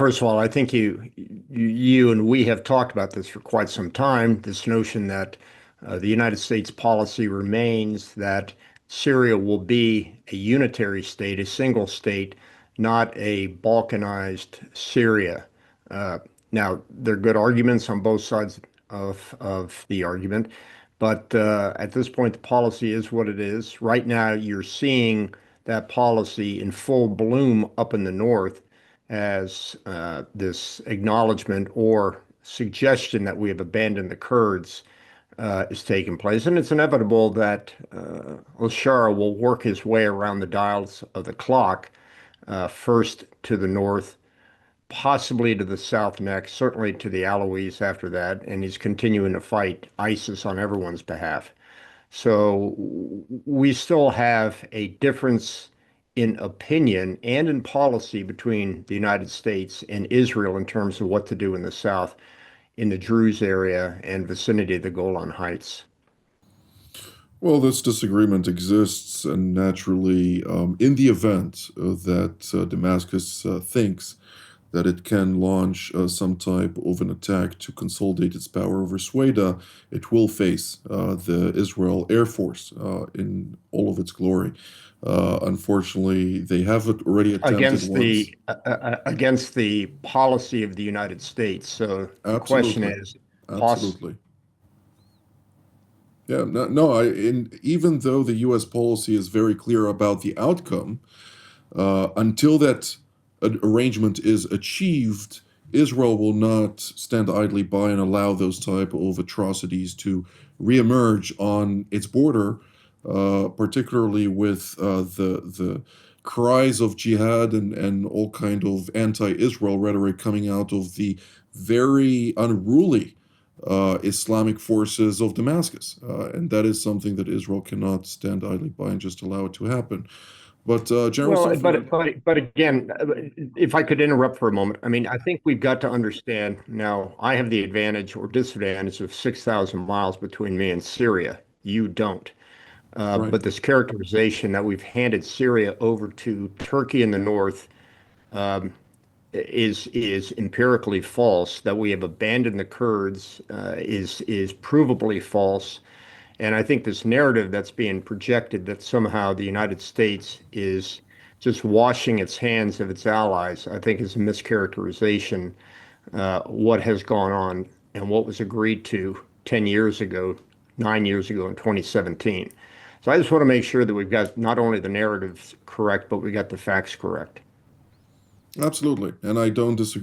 first of all, I think you and we have talked about this for quite some time. This notion that the United States policy remains that Syria will be a unitary state, a single state, not a Balkanized Syria. Uh, Now, there are good arguments on both sides of the argument, but at this point, the policy is what it is. Right now, you're seeing that policy in full bloom up in the north as this acknowledgement or suggestion that we have abandoned the Kurds is taking place. And it's inevitable that al-Shara will work his way around the dials of the clock, first to the north, possibly to the south next, certainly to the Alawis after that, and he's continuing to fight ISIS on everyone's behalf. So we still have a difference in opinion and in policy between the United States and Israel in terms of what to do in the south, in the Druze area and vicinity of the Golan Heights. Well, this disagreement exists, and naturally, in the event that Damascus thinks that it can launch some type of an attack to consolidate its power over Sweda, it will face the Israel Air Force in all of its glory. Unfortunately, they have already attempted Against once. against the policy of the United States. So the question Absolutely, is, poss absolutely. Yeah, no, no. Even though the U.S. policy is very clear about the outcome, until that arrangement is achieved, Israel will not stand idly by and allow those type of atrocities to reemerge on its border, particularly with the cries of jihad and all kind of anti-Israel rhetoric coming out of the very unruly Islamic forces of Damascus. And that is something that Israel cannot stand idly by and just allow it to happen. But General Well, Sanford, but again, if I could interrupt for a moment, I mean, I think we've got to understand now. I have the advantage or disadvantage of 6,000 miles between me and Syria. You don't. right? But this characterization that we've handed Syria over to Turkey in the north um, is empirically false. That we have abandoned the Kurds is provably false. And I think this narrative that's being projected that somehow the United States is just washing its hands of its allies, I think is a mischaracterization. What has gone on and what was agreed to 10 years ago, 9 years ago in 2017. So I just want to make sure that we've got not only the narratives correct, but we got the facts correct. Absolutely. And I don't disagree.